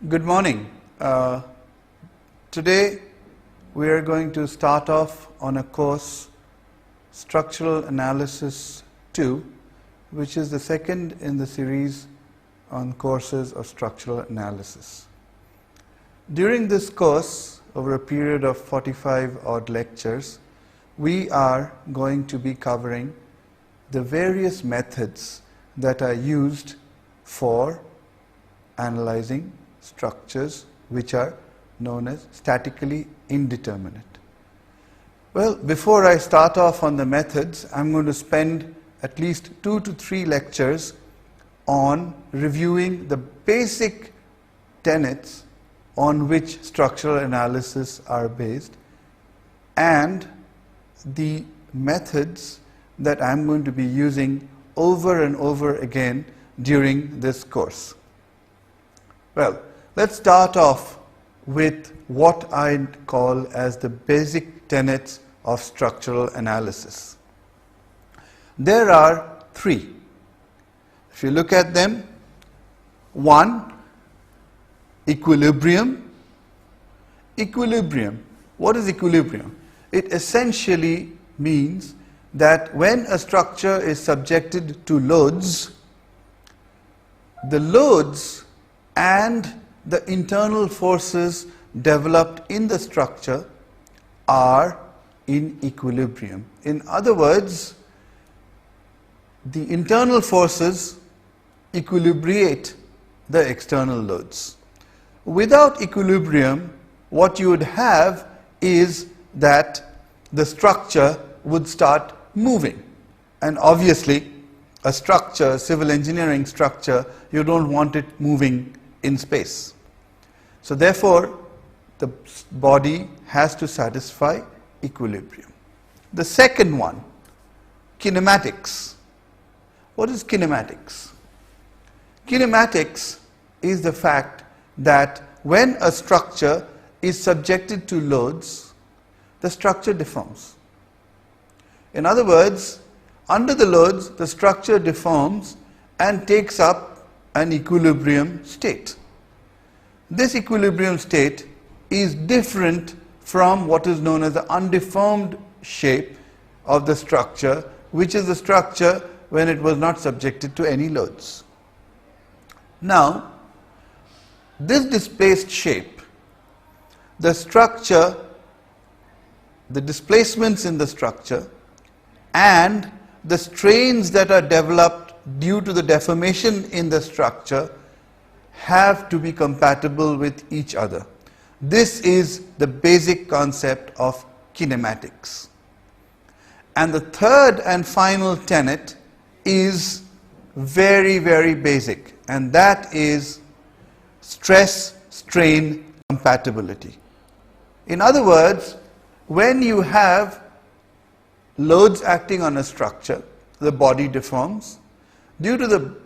Good morning. Today we are going to start off on a course, Structural Analysis 2, which is the second in the series on courses of structural analysis. During this course, over a period of 45 odd lectures, we are going to be covering the various methods that are used for analyzing structures which are known as statically indeterminate. Well, before I start off on the methods, I'm going to spend at least 2 to 3 lectures on reviewing the basic tenets on which structural analysis are based and the methods that I'm going to be using over and over again during this course. Well, let's start off with what I call as the basic tenets of structural analysis. There are 3. If you look at them, 1, equilibrium. Equilibrium. What is equilibrium? It essentially means that when a structure is subjected to loads, the loads and the internal forces developed in the structure are in equilibrium. In other words, the internal forces equilibrate the external loads. Without equilibrium, what you would have is that the structure would start moving. And obviously, a structure, a civil engineering structure, you don't want it moving in space. So therefore, the body has to satisfy equilibrium. The second one, kinematics. What is kinematics? Kinematics is the fact that when a structure is subjected to loads, the structure deforms. In other words, under the loads, the structure deforms and takes up an equilibrium state. This equilibrium state is different from what is known as the undeformed shape of the structure, which is the structure when it was not subjected to any loads. Now, this displaced shape, the structure, the displacements in the structure, and the strains that are developed due to the deformation in the structure have to be compatible with each other. This is the basic concept of kinematics. And the third and final tenet is very, very basic, and that is stress-strain compatibility. In other words, when you have loads acting on a structure, the body deforms. Due to the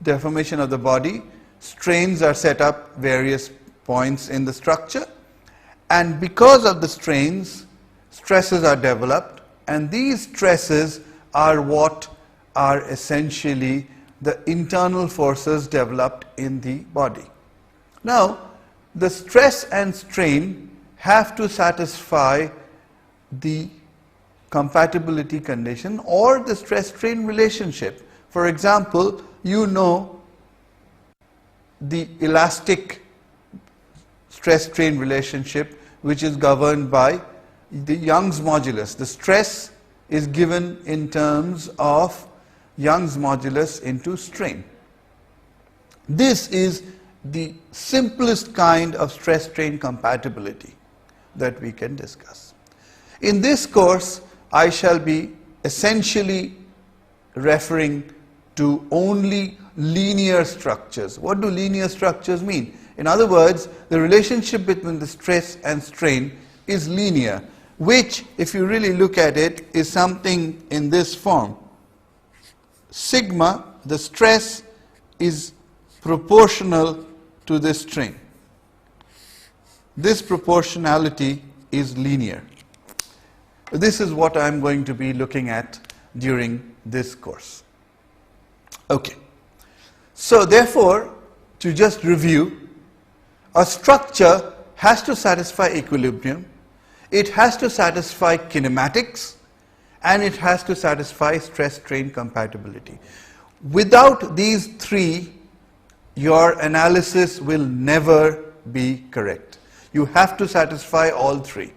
deformation of the body, strains are set up various points in the structure, and because of the strains, stresses are developed, and these stresses are what are essentially the internal forces developed in the body. Now, the stress and strain have to satisfy the compatibility condition or the stress-strain relationship. For example, you know the elastic stress-strain relationship, which is governed by the Young's modulus. The stress is given in terms of Young's modulus into strain. This is the simplest kind of stress-strain compatibility that we can discuss. In this course, I shall be essentially referring to only linear structures. What do linear structures mean? In other words, the relationship between the stress and strain is linear, which, if you really look at it, is something in this form. Sigma, the stress, is proportional to this strain. This proportionality is linear. This is what I'm going to be looking at during this course. Okay. So therefore, to just review, A structure has to satisfy equilibrium, it has to satisfy kinematics, and it has to satisfy stress-strain compatibility. Without these three, your analysis will never be correct. You have to satisfy all three.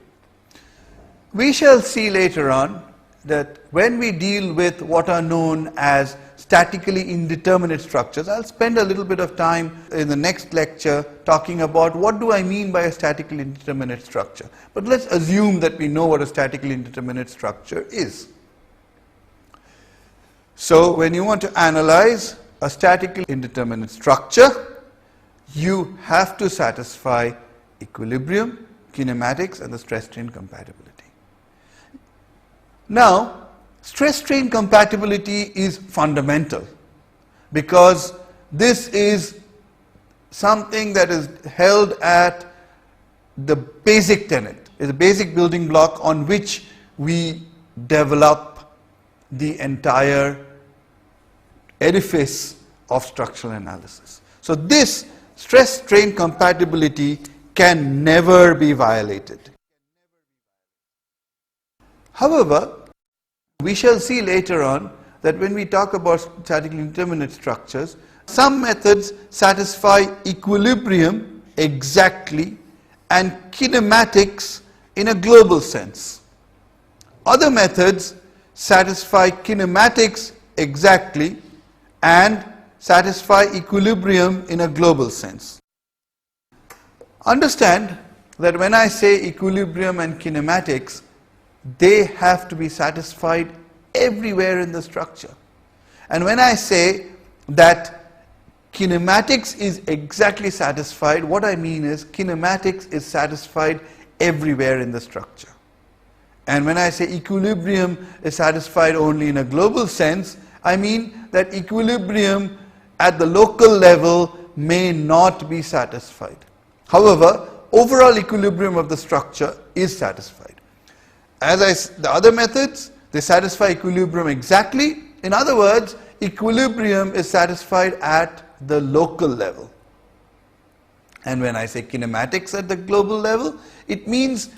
We shall see later on that when we deal with what are known as statically indeterminate structures, I'll spend a little bit of time in the next lecture talking about what do I mean by a statically indeterminate structure. But let's assume that we know what a statically indeterminate structure is. So when you want to analyze a statically indeterminate structure, you have to satisfy equilibrium, kinematics, and the stress-strain compatibility. Now, stress-strain compatibility is fundamental because this is something that is held at the basic tenet, is a basic building block on which we develop the entire edifice of structural analysis. So this stress-strain compatibility can never be violated. However, we shall see later on that when we talk about statically indeterminate structures, some methods satisfy equilibrium exactly and kinematics in a global sense. Other methods satisfy kinematics exactly and satisfy equilibrium in a global sense. Understand that when I say equilibrium and kinematics, they have to be satisfied everywhere in the structure. And when I say that kinematics is exactly satisfied, what I mean is kinematics is satisfied everywhere in the structure. And when I say equilibrium is satisfied only in a global sense, I mean that equilibrium at the local level may not be satisfied. However, overall equilibrium of the structure is satisfied. The other methods, they satisfy equilibrium exactly. In other words, equilibrium is satisfied at the local level. And when I say kinematics at the global level, it means